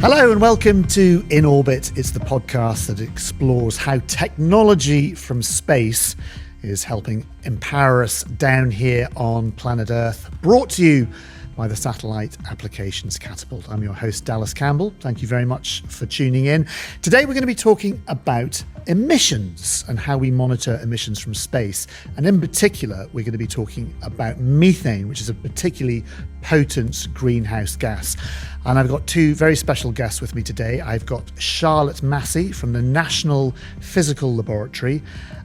Hello and welcome to In Orbit. It's the podcast that explores how technology from space is helping empower us down here on planet Earth. Brought to you by the Satellite Applications Catapult. I'm your host, Dallas Campbell. Thank you very much for tuning in. Today we're going to be talking about emissions and how we monitor emissions from space. And in particular, we're going to be talking about methane, which is a particularly potent greenhouse gas. And I've got two very special guests with me today. I've got Charlotte Massey from the National Physical Laboratory,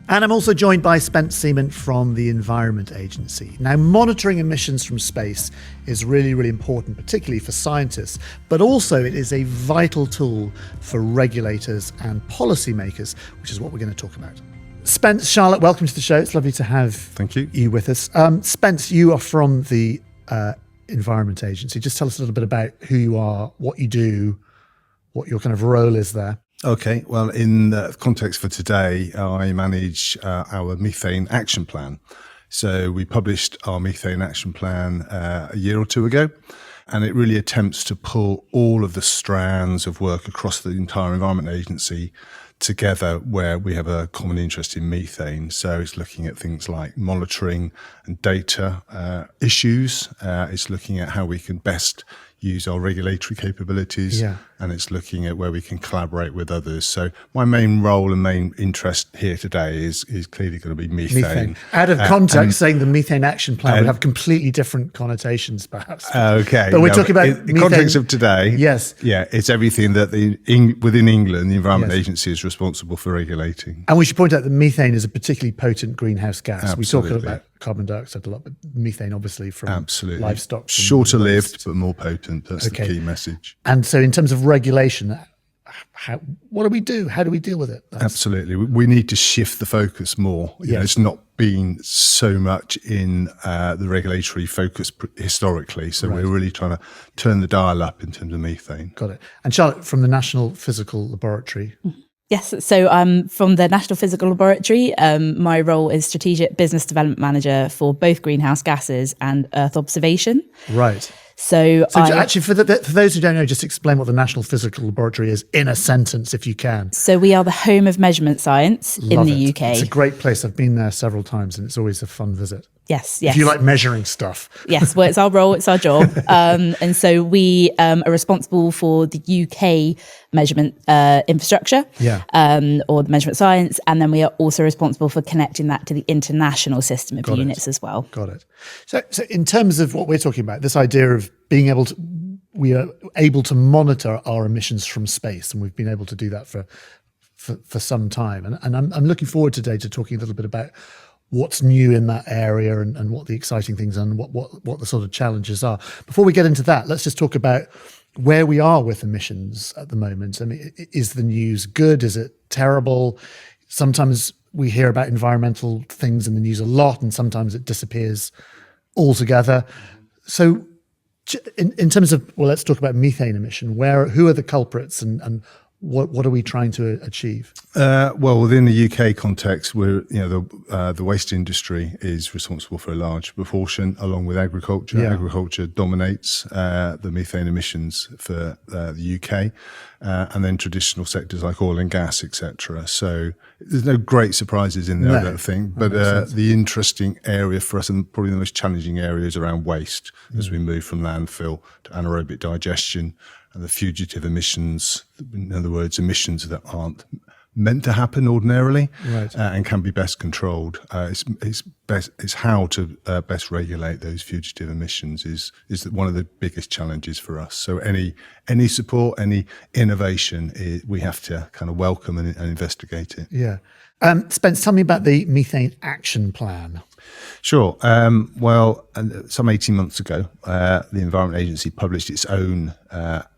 and I'm also joined by Spence Seaman from the Environment Agency. Now, monitoring emissions from space is really, really important, particularly for scientists, but also it is a vital tool for regulators and policymakers, which is what we're going to talk about. Spence, Charlotte, welcome to the show. It's lovely to have you with us. Spence, you are from the Environment Agency. Just tell us a little bit about who you are, what you do, what your kind of role is there. Okay, well, in the context for today, I manage our methane action plan. So we published our methane action plan a year or two ago, and it really attempts to pull all of the strands of work across the entire Environment Agency together where we have a common interest in methane. So it's looking at things like monitoring and data issues. It's looking at how we can best use our regulatory capabilities, and it's looking at where we can collaborate with others. So my main role and main interest here today is clearly going to be methane. Out of context, saying the methane action plan would have completely different connotations, perhaps. Okay, but we're talking about in the context of today. Yes, it's everything that within England, the Environment Agency is responsible for regulating. And we should point out that methane is a particularly potent greenhouse gas. Absolutely. We talk about carbon dioxide a lot, but methane, obviously, from livestock. Shorter lived, but more potent. That's the key message. And so in terms of regulation, what do we do? How do we deal with it? Absolutely. We need to shift the focus more. You know, it's not been so much in the regulatory focus historically. So we're really trying to turn the dial up in terms of methane. Got it. And Charlotte, from the National Physical Laboratory. Yes, so I'm from the National Physical Laboratory. My role is Strategic Business Development Manager for both greenhouse gases and Earth observation. Right. So actually, for those who don't know, just explain what the National Physical Laboratory is in a sentence, if you can. So we are the home of measurement science in the UK. It's a great place. I've been there several times, and it's always a fun visit. Yes. If you like measuring stuff. Yes, well, it's our role, it's our job. And so we are responsible for the UK measurement infrastructure, or the measurement science. And then we are also responsible for connecting that to the international system of units as well. Got it. So in terms of what we're talking about, this idea of being able to, we are able to monitor our emissions from space, and we've been able to do that for some time. And I'm looking forward today to talking a little bit about what's new in that area and what the exciting things are and what the sort of challenges are. Before we get into that, let's just talk about where we are with emissions at the moment. I mean, is the news good? Is it terrible? Sometimes we hear about environmental things in the news a lot, and sometimes it disappears altogether. So in terms of, well, let's talk about methane emission. Who are the culprits and what are we trying to achieve? Well, within the UK context, the waste industry is responsible for a large proportion, along with agriculture. Yeah. Agriculture dominates the methane emissions for the UK, and then traditional sectors like oil and gas, etc. So there's no great surprises in there, I don't think. But the interesting area for us, and probably the most challenging area, is around waste as we move from landfill to anaerobic digestion. And the fugitive emissions, in other words, emissions that aren't meant to happen ordinarily, and can be best controlled. It's how to best regulate those fugitive emissions is one of the biggest challenges for us. So any support, any innovation, we have to kind of welcome and investigate it. Yeah. Spence, tell me about the methane action plan. Sure. Well, some 18 months ago, the Environment Agency published its own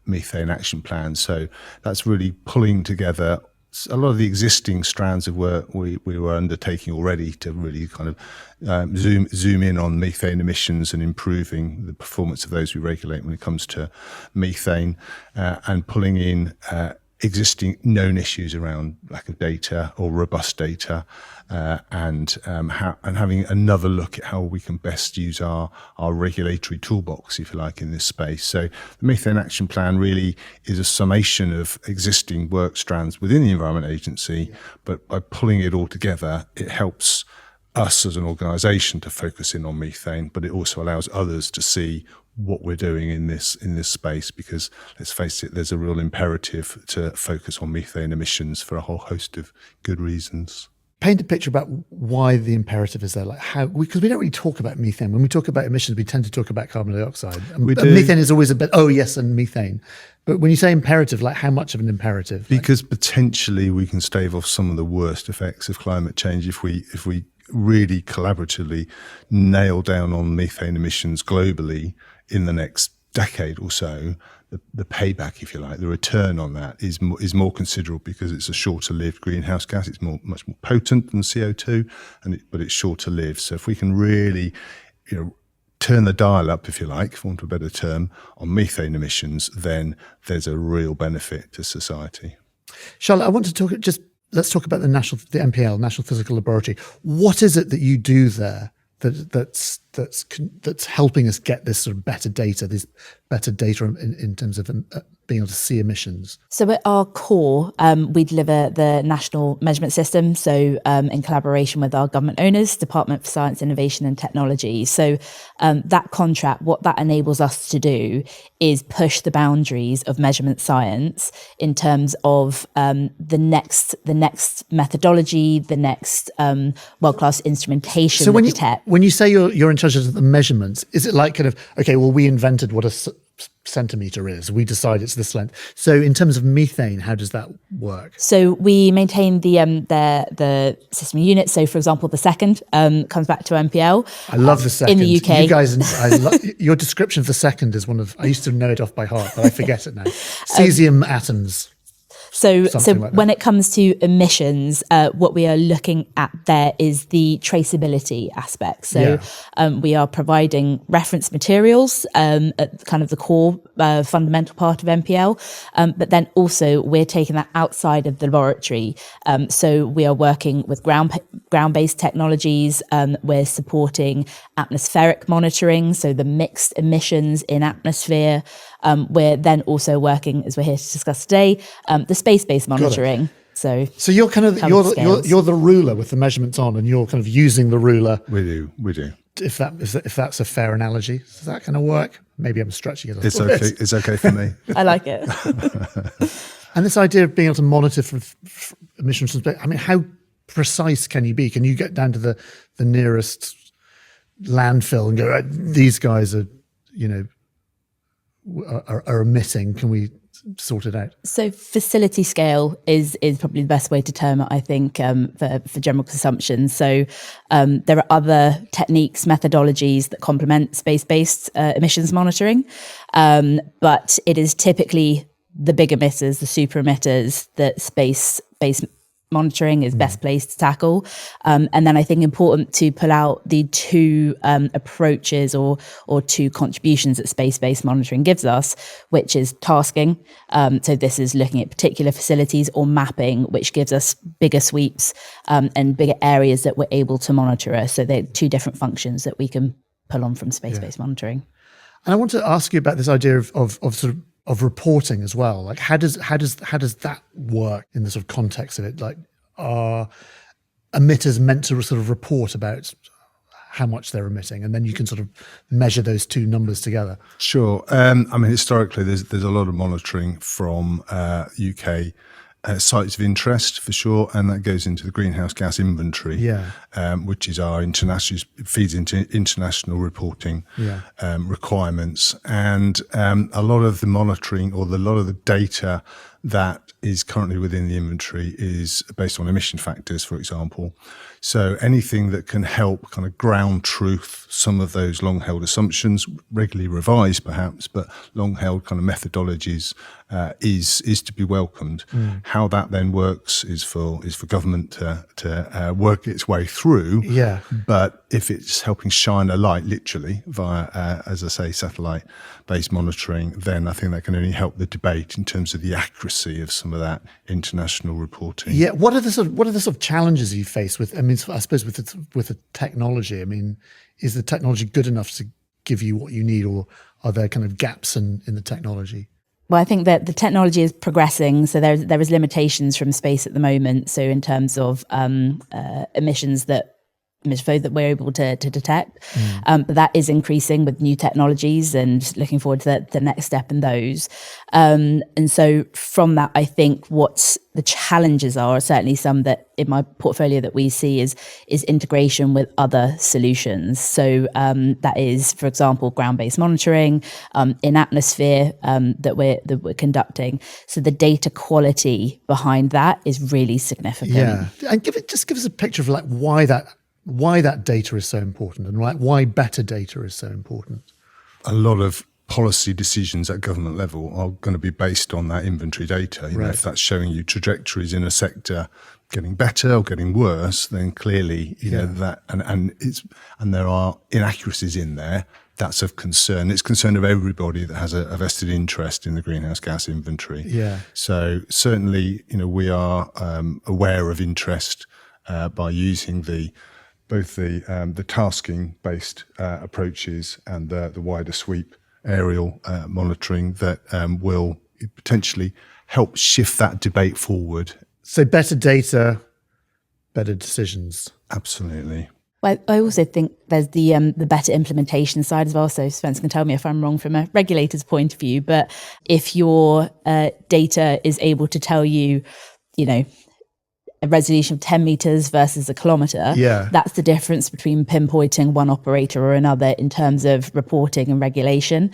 methane action plan. So that's really pulling together a lot of the existing strands of work we were undertaking already to really kind of zoom in on methane emissions and improving the performance of those we regulate when it comes to methane, and pulling in existing known issues around lack of data or robust data, and having another look at how we can best use our regulatory toolbox, if you like, in this space. So the Methane Action Plan really is a summation of existing work strands within the Environment Agency, but by pulling it all together, it helps us as an organisation to focus in on methane, but it also allows others to see what we're doing in this space, because let's face it, there's a real imperative to focus on methane emissions for a whole host of good reasons. Paint a picture about why the imperative is there, like how, because we don't really talk about methane. When we talk about emissions, we tend to talk about carbon dioxide. And methane is always a bit, oh yes, and methane. But when you say imperative, like how much of an imperative? Because potentially we can stave off some of the worst effects of climate change if we really collaboratively nail down on methane emissions globally in the next decade or so. The payback, if you like, the return on that is more considerable, because it's a shorter lived greenhouse gas. It's much more potent than CO2, but it's shorter lived. So if we can really, turn the dial up, if you like, for want of a better term, on methane emissions, then there's a real benefit to society. Charlotte, I want to let's talk about the NPL, National Physical Laboratory. What is it that you do there that's helping us get this sort of better data, in terms of being able to see emissions? So at our core, we deliver the national measurement system. So in collaboration with our government owners, Department for Science, Innovation and Technology. So that contract, what that enables us to do is push the boundaries of measurement science in terms of the next methodology, the next world-class instrumentation. So when you say you're in charge of the measurements, is it like kind of, okay, well, we invented what a centimetre is, we decide it's this length. So in terms of methane, how does that work? So we maintain the system unit. So for example, the second comes back to NPL. I love the second. In the UK. You guys, your description of the second is I used to know it off by heart, but I forget it now. Cesium atoms. So when it comes to emissions, what we are looking at there is the traceability aspect. So we are providing reference materials at kind of the core fundamental part of NPL, but then also we're taking that outside of the laboratory. So we are working with ground-based technologies. We're supporting atmospheric monitoring, so the mixed emissions in atmosphere. We're then also working, as we're here to discuss today, the space-based monitoring. So you're kind of you're the ruler with the measurements on, and you're kind of using the ruler. We do. If that's a fair analogy, does that kind of work? Maybe I'm stretching it. It's okay. It's okay for me. I like it. And this idea of being able to monitor for emissions from space. I mean, how precise can you be? Can you get down to the nearest landfill and go, these guys are emitting? Can we sort it out? So facility scale is probably the best way to term it, I think, for general consumption. So there are other techniques, methodologies that complement space-based emissions monitoring, but it is typically the big emitters, the super-emitters, that space-based monitoring is best placed to tackle. And then I think important to pull out the two approaches or two contributions that space-based monitoring gives us, which is tasking. So this is looking at particular facilities, or mapping, which gives us bigger sweeps and bigger areas that we're able to monitor. So they're two different functions that we can pull on from space-based monitoring. And I want to ask you about this idea of reporting as well. Like how does that work in the sort of context of it? Like, are emitters meant to sort of report about how much they're emitting, and then you can sort of measure those two numbers together? Sure. I mean, historically, there's a lot of monitoring from UK sites of interest, for sure, and that goes into the greenhouse gas inventory, which is our feeds into international reporting requirements. And a lot of the monitoring, or a lot of the data that is currently within the inventory, is based on emission factors, for example. So anything that can help kind of ground truth some of those long-held assumptions, regularly revised perhaps, but long-held kind of methodologies, is to be welcomed. How that then works is for government to work its way through. But if it's helping shine a light, literally, via, as I say, satellite-based monitoring, then I think that can only help the debate in terms of the accuracy of some of that international reporting. Yeah, what are the sort of challenges you face with? I mean, I suppose with the technology. I mean, is the technology good enough to give you what you need, or are there kind of gaps in the technology? Well, I think that the technology is progressing, so there is limitations from space at the moment. So in terms of emissions that flow that we're able to detect, but that is increasing with new technologies, and looking forward to the next step in those. And so from that, I think what the challenges are certainly some that in my portfolio that we see is integration with other solutions. So that is, for example, ground-based monitoring, in atmosphere that we're conducting. So the data quality behind that is really significant. Yeah, and give us a picture of like why that data is so important, and why better data is so important. A lot of policy decisions at government level are going to be based on that inventory data. You know, if that's showing you trajectories in a sector getting better or getting worse, then clearly, you know, that and there are inaccuracies in there. That's of concern. It's concern of everybody that has a vested interest in the greenhouse gas inventory. Yeah. So certainly, you know, we are aware of interest by using both the tasking-based approaches and the wider sweep aerial monitoring that will potentially help shift that debate forward. So better data, better decisions. Absolutely. Well, I also think there's the better implementation side as well. So Spence can tell me if I'm wrong from a regulator's point of view, but if your data is able to tell you, you know, a resolution of 10 meters versus a kilometer, that's the difference between pinpointing one operator or another in terms of reporting and regulation.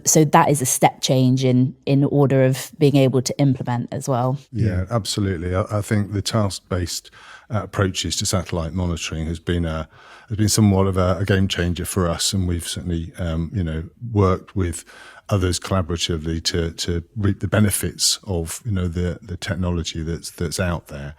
So that is a step change in order of being able to implement as well. Yeah, absolutely. I think the task-based approaches to satellite monitoring has been somewhat of a game changer for us, and we've certainly worked with others collaboratively to reap the benefits of the technology that's out there.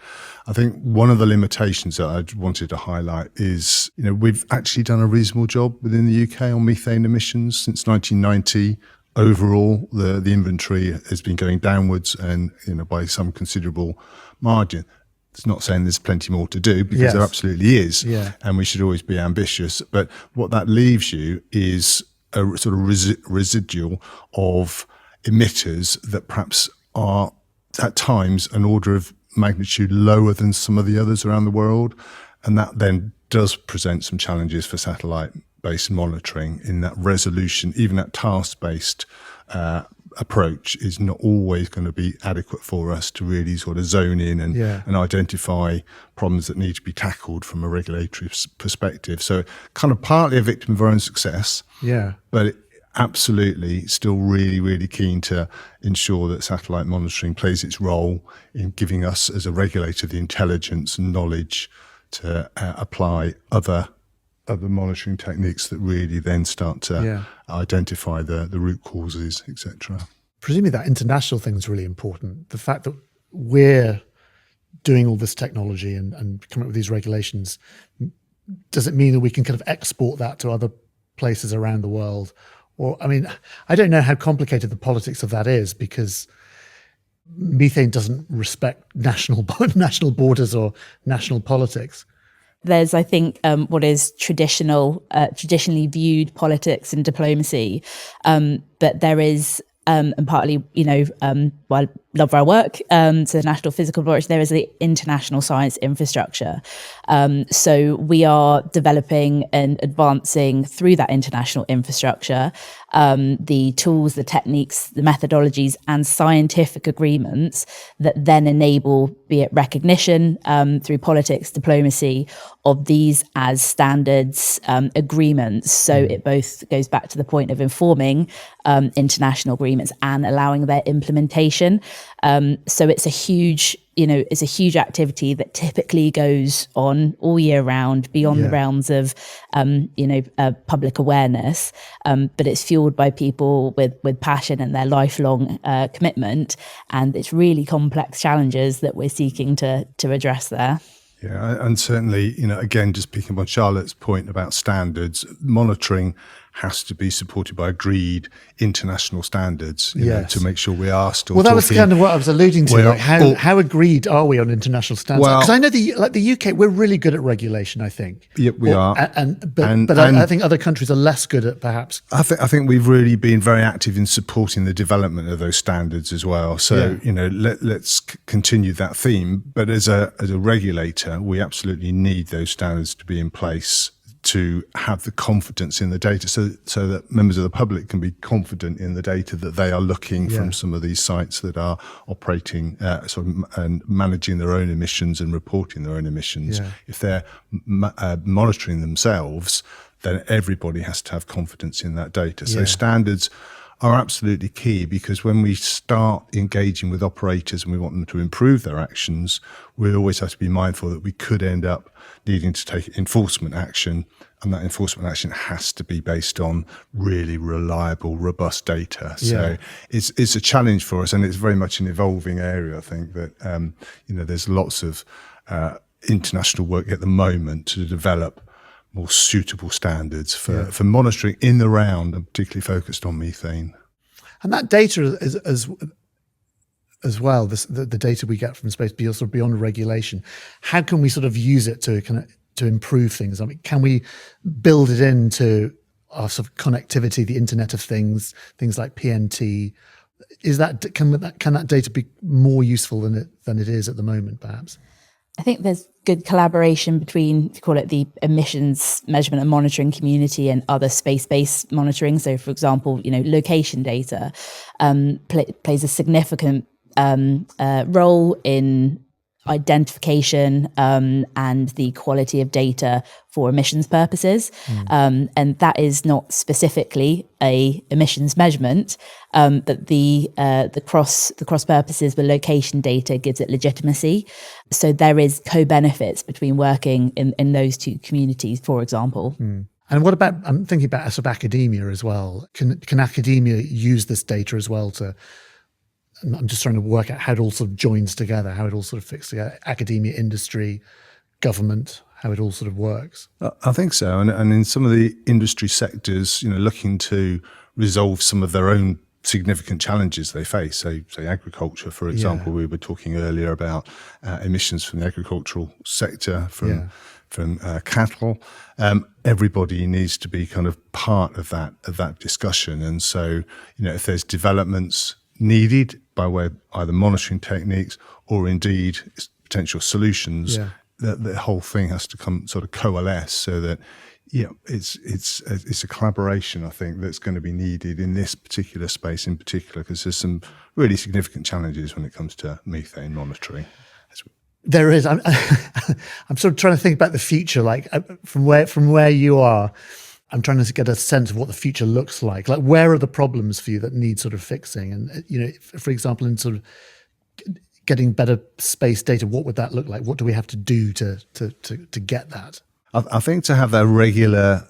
I think one of the limitations that I wanted to highlight is we've actually done a reasonable job within the UK on methane emissions since 1990. Overall, the inventory has been going downwards, and by some considerable margin. It's not saying there's plenty more to do, because there absolutely is, and we should always be ambitious. But what that leaves you is a sort of residual of emitters that perhaps are at times an order of magnitude lower than some of the others around the world. And that then does present some challenges for satellite-based monitoring in that resolution. Even that task-based approach is not always going to be adequate for us to really sort of zone in and identify problems that need to be tackled from a regulatory perspective. So kind of partly a victim of our own success, but absolutely still really, really keen to ensure that satellite monitoring plays its role in giving us as a regulator the intelligence and knowledge to apply other monitoring techniques that really then start to identify the root causes, etc. Presumably that international thing is really important. The fact that we're doing all this technology and coming up with these regulations, does it mean that we can kind of export that to other places around the world? Or, I mean, I don't know how complicated the politics of that is, because methane doesn't respect national borders or national politics. There's, I think, what is traditionally viewed politics and diplomacy, but there is, and partly, I love our work, so the National Physical Laboratory, there is the international science infrastructure. So we are developing and advancing through that international infrastructure the tools, the techniques, the methodologies, and scientific agreements that then enable, be it recognition through politics, diplomacy, of these as standards agreements. So it both goes back to the point of informing international agreements and allowing their implementation. So it's a huge, it's a huge activity that typically goes on all year round, beyond the realms of, public awareness. But it's fueled by people with passion and their lifelong commitment. And it's really complex challenges that we're seeking to address there. Yeah, and certainly, again, just picking up on Charlotte's point about standards, monitoring has to be supported by agreed international standards, to make sure we are still. Well, that was kind of what I was alluding to. Like how agreed are we on international standards? Because I know the UK, we're really good at regulation. I think. Yeah, we are. But I think other countries are less good at perhaps. I think we've really been very active in supporting the development of those standards as well. So let's continue that theme. But as a regulator, we absolutely need those standards to be in place to have the confidence in the data so that members of the public can be confident in the data that they are looking from some of these sites that are operating and managing their own emissions and reporting their own emissions. If they're monitoring themselves, then everybody has to have confidence in that data. So standards are absolutely key, because when we start engaging with operators and we want them to improve their actions, we always have to be mindful that we could end up needing to take enforcement action, and that enforcement action has to be based on really reliable, robust data. So it's a challenge for us, and it's very much an evolving area. I think that there's lots of international work at the moment to develop more suitable standards for monitoring in the round, and particularly focused on methane. And that data as well, the data we get from space, beyond regulation, how can we sort of use it to improve things? I mean, can we build it into our sort of connectivity, the Internet of Things like PNT? Can that data be more useful than it is at the moment, perhaps? I think there's good collaboration between, if you call it, the emissions measurement and monitoring community and other space-based monitoring. So, for example, location data plays a significant role in identification and the quality of data for emissions purposes. And that is not specifically a emissions measurement, but the cross purposes with location data gives it legitimacy. So there is co-benefits between working in those two communities, for example. And what about, I'm thinking about sort of academia as well. Can academia use this data as well I'm just trying to work out how it all sort of joins together, how it all sort of fits together, academia, industry, government, how it all sort of works. I think so. And in some of the industry sectors, looking to resolve some of their own significant challenges they face. So, say agriculture, for example, we were talking earlier about emissions from the agricultural sector, from cattle. Everybody needs to be kind of part of that discussion. And so, if there's developments needed by way of either monitoring techniques or indeed potential solutions, that the whole thing has to come sort of coalesce, so that it's a collaboration, I think, that's going to be needed in this particular space in particular, because there's some really significant challenges when it comes to methane monitoring. There is. I'm sort of trying to think about the future, like from where you are. I'm trying to get a sense of what the future looks like. Like, where are the problems for you that need sort of fixing? And, for example, in sort of getting better space data, what would that look like? What do we have to do to get that? I think to have that regular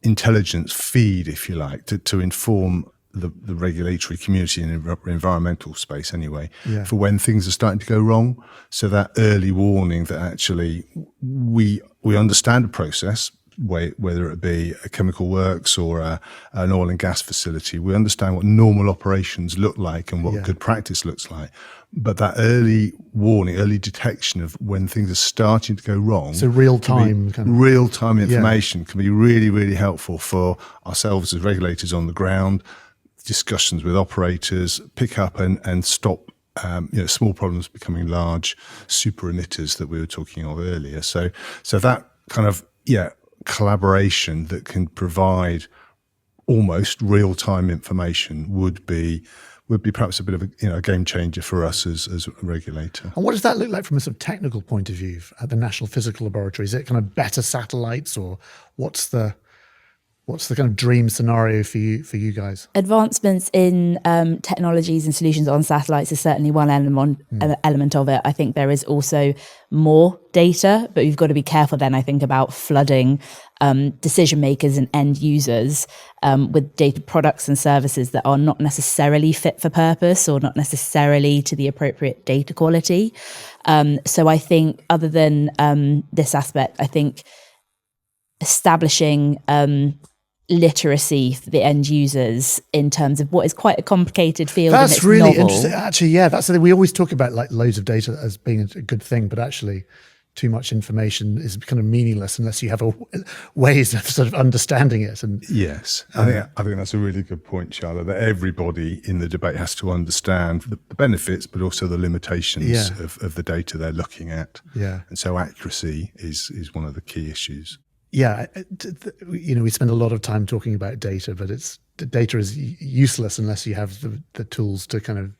intelligence feed, if you like, to inform the regulatory community in the environmental space anyway, for when things are starting to go wrong. So that early warning that actually we understand the process, whether it be a chemical works or an oil and gas facility. We understand what normal operations look like and what good practice looks like. But that early warning, early detection of when things are starting to go wrong. So real-time information can be really, really helpful for ourselves as regulators on the ground, discussions with operators, pick up and stop small problems becoming large super-emitters that we were talking of earlier. So that kind of, collaboration that can provide almost real-time information would be perhaps a bit of a game changer for us as a regulator. And what does that look like from a sort of technical point of view at the National Physical Laboratory? Is it kind of better satellites, or what's the kind of dream scenario for you guys? Advancements in technologies and solutions on satellites is certainly one element of it. I think there is also more data, but you've got to be careful then, I think, about flooding decision makers and end users with data products and services that are not necessarily fit for purpose or not necessarily to the appropriate data quality. So I think other than this aspect, I think establishing literacy for the end users in terms of what is quite a complicated field. That's and it's really novel. interesting. Actually, yeah, that's the thing. We always talk about like loads of data as being a good thing, but actually too much information is kind of meaningless unless you have ways of sort of understanding it. And yes, I think that's a really good point, Charlotte, that everybody in the debate has to understand the benefits, but also the limitations of the data they're looking at. Yeah. And so accuracy is one of the key issues. Yeah, we spend a lot of time talking about data, but data is useless unless you have the tools to kind of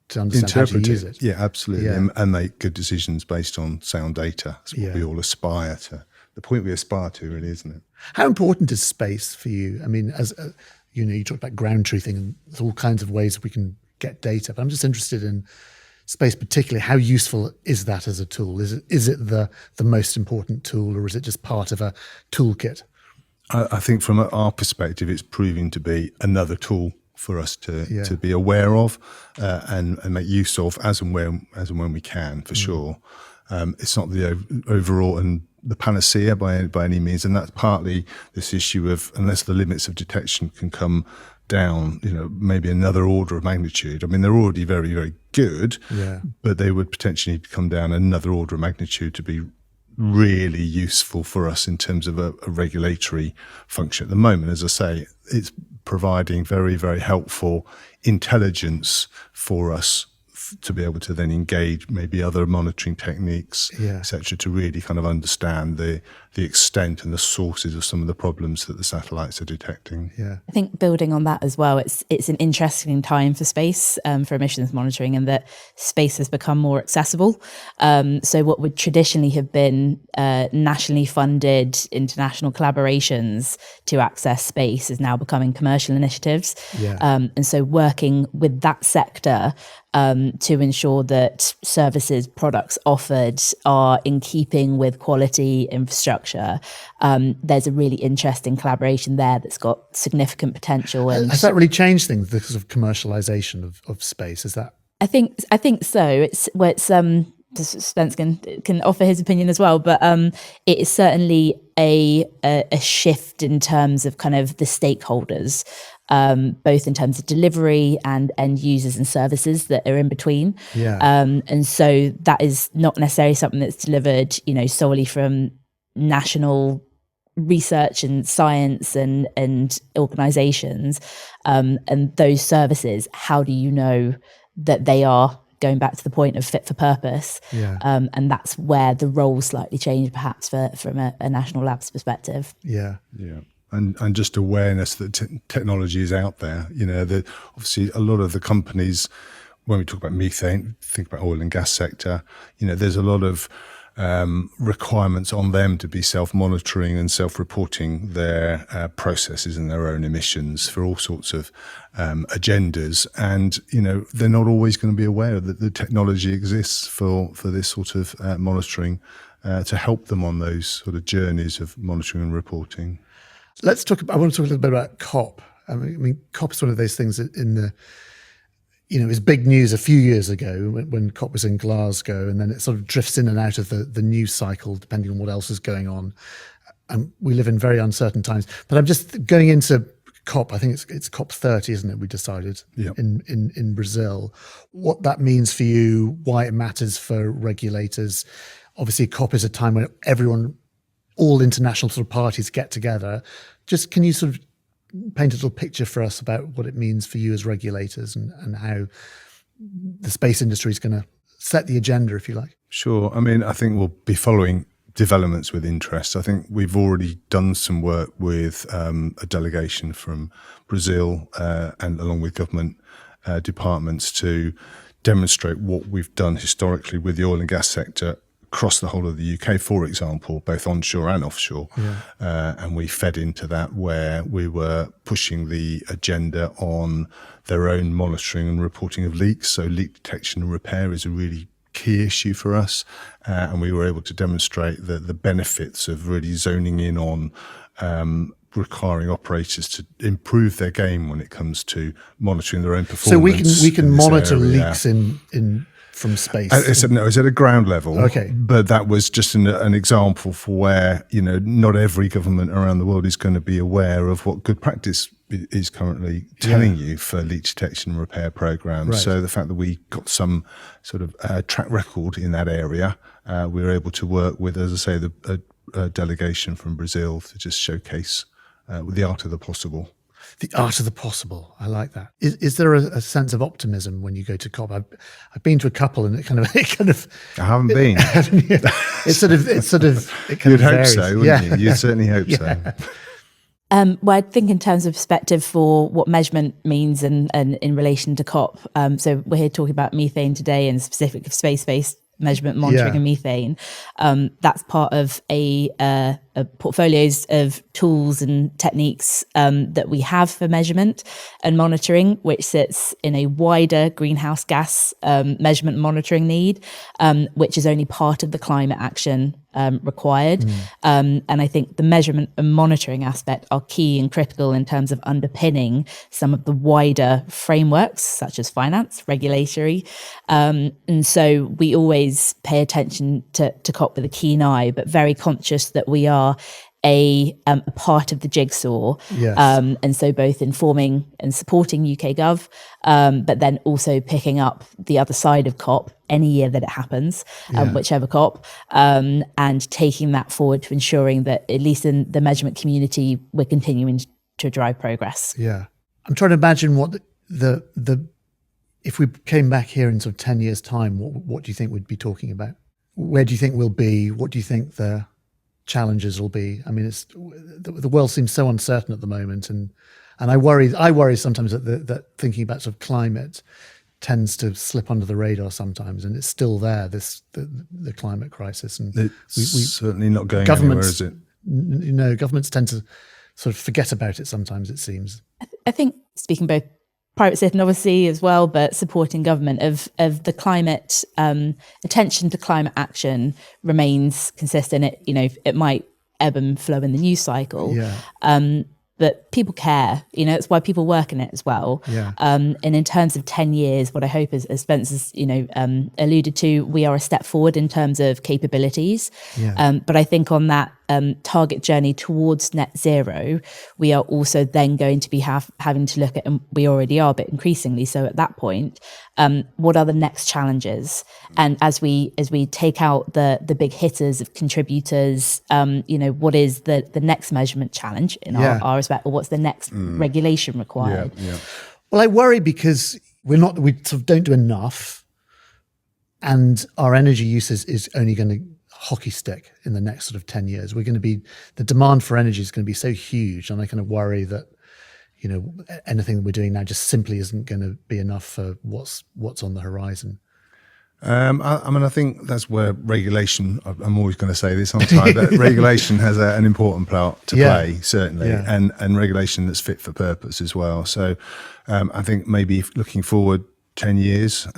to understand how to use it. Yeah, absolutely, and make good decisions based on sound data. That's what we all aspire to. The point we aspire to, really, isn't it? How important is space for you? I mean, as you talked about ground truthing, and there's all kinds of ways we can get data, but I'm just interested in space particularly. How useful is that as a tool? Is it the most important tool, or is it just part of a toolkit? I think from our perspective, it's proving to be another tool for us to be aware of and make use of as and when we can, for sure. It's not the overall and the panacea by any means, and that's partly this issue of, unless the limits of detection can come down, maybe another order of magnitude. I mean, they're already very, very good, but they would potentially need to come down another order of magnitude to be really useful for us in terms of a regulatory function. At the moment, as I say, it's providing very, very helpful intelligence for us to be able to then engage maybe other monitoring techniques, et cetera, to really kind of understand the extent and the sources of some of the problems that the satellites are detecting. Yeah, I think building on that as well, it's an interesting time for space, for emissions monitoring, and that space has become more accessible. So what would traditionally have been nationally funded international collaborations to access space is now becoming commercial initiatives. And so working with that sector to ensure that services, products offered are in keeping with quality infrastructure. There's a really interesting collaboration there that's got significant potential. And has that really changed things, the sort of commercialization of space? Is that? I think so. It's Spence can offer his opinion as well, but it is certainly a shift in terms of kind of the stakeholders. Both in terms of delivery and end users and services that are in between. And so that is not necessarily something that's delivered, solely from national research and science and organizations. And those services, how do you know that they are going back to the point of fit for purpose? And that's where the roles slightly change, perhaps, from a national labs perspective. Yeah. And just awareness that technology is out there. Obviously a lot of the companies, when we talk about methane, think about oil and gas sector, there's a lot of requirements on them to be self-monitoring and self-reporting their processes and their own emissions for all sorts of agendas. And, they're not always going to be aware that the technology exists for this sort of monitoring to help them on those sort of journeys of monitoring and reporting. I want to talk a little bit about COP. I mean, COP is one of those things that it was big news a few years ago when COP was in Glasgow, and then it sort of drifts in and out of the news cycle depending on what else is going on. And we live in very uncertain times. But I'm just going into COP. I think it's COP 30, isn't it? We decided in Brazil. What that means for you, why it matters for regulators. Obviously, COP is a time when all international sort of parties get together. Just can you sort of paint a little picture for us about what it means for you as regulators and how the space industry is going to set the agenda, if you like? Sure. I mean, I think we'll be following developments with interest. I think we've already done some work with a delegation from Brazil and along with government departments to demonstrate what we've done historically with the oil and gas sector across the whole of the UK, for example, both onshore and offshore. And we fed into that where we were pushing the agenda on their own monitoring and reporting of leaks. So leak detection and repair is a really key issue for us, and we were able to demonstrate the benefits of really zoning in on requiring operators to improve their game when it comes to monitoring their own performance. So we can monitor leaks in from space. It's at a ground level. Okay, but that was just an example for where not every government around the world is going to be aware of what good practice is currently telling you for leak detection and repair programs. Right. So the fact that we got some sort of track record in that area, we were able to work with, as I say, a delegation from Brazil to just showcase the art of the possible. The art of the possible. I like that. Is there a sense of optimism when you go to COP? I've been to a couple, and it kind of. I haven't been. It kind You'd of hope varies. so, wouldn't you? You'd certainly hope so. Well, I think in terms of perspective for what measurement means and in relation to COP, so we're here talking about methane today and specific of space-based measurement, monitoring and methane. That's part of a portfolios of tools and techniques that we have for measurement and monitoring, which sits in a wider greenhouse gas measurement and monitoring need, which is only part of the climate action required. And I think the measurement and monitoring aspect are key and critical in terms of underpinning some of the wider frameworks, such as finance, regulatory. And so we always pay attention to COP with a keen eye, but very conscious that we are a part of the jigsaw. Yes. And so both informing and supporting UK Gov, but then also picking up the other side of COP any year that it happens, whichever COP, and taking that forward to ensuring that at least in the measurement community, we're continuing to drive progress. Yeah. I'm trying to imagine what the if we came back here in sort of 10 years' time, what do you think we'd be talking about? Where do you think we'll be? What do you think the challenges will be? I mean, it's the world seems so uncertain at the moment, and I worry sometimes that thinking about sort of climate tends to slip under the radar sometimes, and it's still there. The climate crisis, and it's certainly not going anywhere, is it? Governments tend to sort of forget about it sometimes. It seems. I think speaking both private sector and obviously as well, but supporting government of the climate attention to climate action remains consistent. It might ebb and flow in the news cycle, but people care. It's why people work in it as well. Yeah. And in terms of 10 years, what I hope is, as Spence has alluded to, we are a step forward in terms of capabilities. Yeah. But I think on that target journey towards net zero, we are also then going to be having to look at, and we already are, but increasingly so at that point, what are the next challenges? And as we take out the big hitters of contributors, what is the next measurement challenge in our respect, or what's the next regulation required? Yeah. Well, I worry because we sort of don't do enough, and our energy use is only going to hockey stick in the next sort of 10 years. The demand for energy is going to be so huge, and I kind of worry that anything that we're doing now just simply isn't going to be enough for what's on the horizon. I think that's where regulation, I'm always going to say this on time, but regulation has an important part to play, certainly, and regulation that's fit for purpose as well. So I think maybe looking forward 10 years,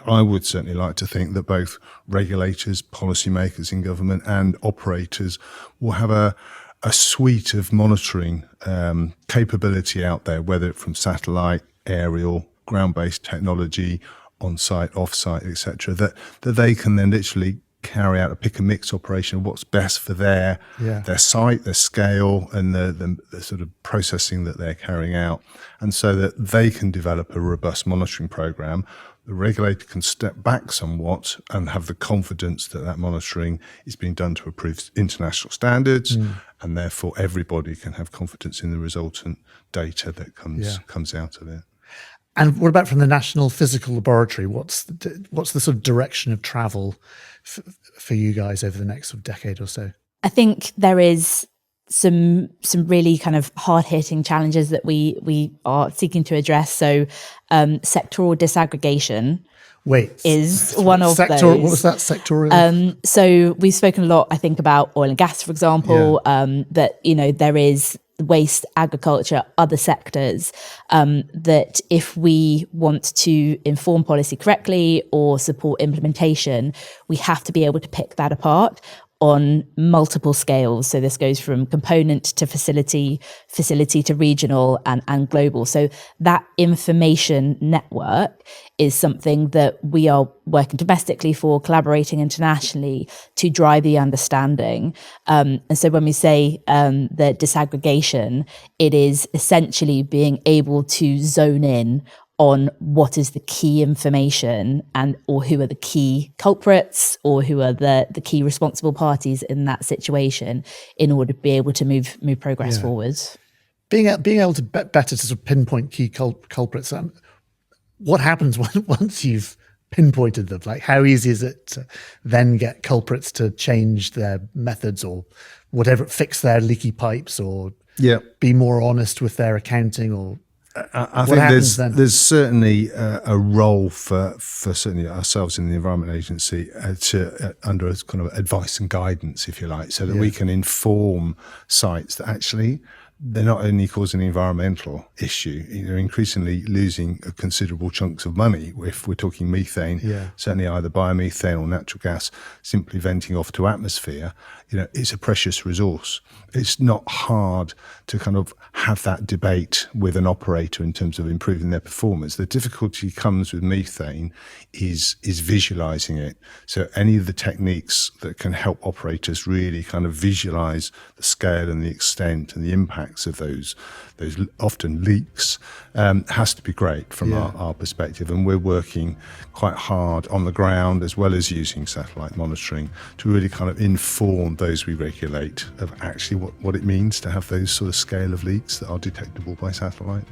I would certainly like to think that both regulators, policymakers in government and operators will have a suite of monitoring capability out there, whether from satellite, aerial, ground-based technology, on-site, off-site, etc., that they can then literally carry out a pick and mix operation of what's best for their site, their scale, and the sort of processing that they're carrying out, and so that they can develop a robust monitoring program. The regulator can step back somewhat and have the confidence that monitoring is being done to approved international standards, and therefore everybody can have confidence in the resultant data that comes out of it. And what about from the National Physical Laboratory? What's the sort of direction of travel for you guys over the next sort of decade or so? I think there is some really kind of hard-hitting challenges that we are seeking to address. So sectoral disaggregation is one of those. What was that, sectoral? So we've spoken a lot, I think, about oil and gas, for example, that, there is waste, agriculture, other sectors, that if we want to inform policy correctly or support implementation, we have to be able to pick that apart on multiple scales. So this goes from component to facility to regional and global. So that information network is something that we are working domestically for, collaborating internationally to drive the understanding. And so when we say the disaggregation, it is essentially being able to zone in on what is the key information or who are the key culprits or who are the key responsible parties in that situation in order to be able to move progress forwards. Being able to better to sort of pinpoint key culprits. What happens once you've pinpointed them? Like, how easy is it to then get culprits to change their methods or whatever, fix their leaky pipes or be more honest with their accounting? Or I think there's certainly a role for certainly ourselves in the Environment Agency under a kind of advice and guidance, if you like, so that we can inform sites that actually they're not only causing an environmental issue, they're increasingly losing considerable chunks of money. If we're talking methane, certainly either biomethane or natural gas simply venting off to atmosphere, it's a precious resource. It's not hard to kind of have that debate with an operator in terms of improving their performance. The difficulty comes with methane is visualizing it. So any of the techniques that can help operators really kind of visualize the scale and the extent and the impacts of those often leaks has to be great from our perspective. And we're working quite hard on the ground as well as using satellite monitoring to really kind of inform those we regulate of actually what it means to have those sort of scale of leaks that are detectable by satellite.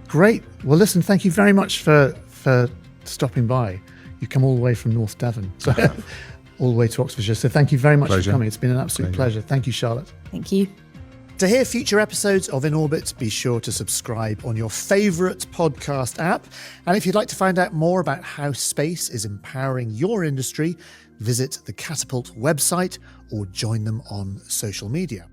Great. Well, listen, thank you very much for stopping by. You've come all the way from North Devon, so all the way to Oxfordshire. So thank you very much for coming. It's been an absolute pleasure. Thank you, Charlotte. Thank you. To hear future episodes of In Orbit, be sure to subscribe on your favourite podcast app. And if you'd like to find out more about how space is empowering your industry, visit the Catapult website or join them on social media.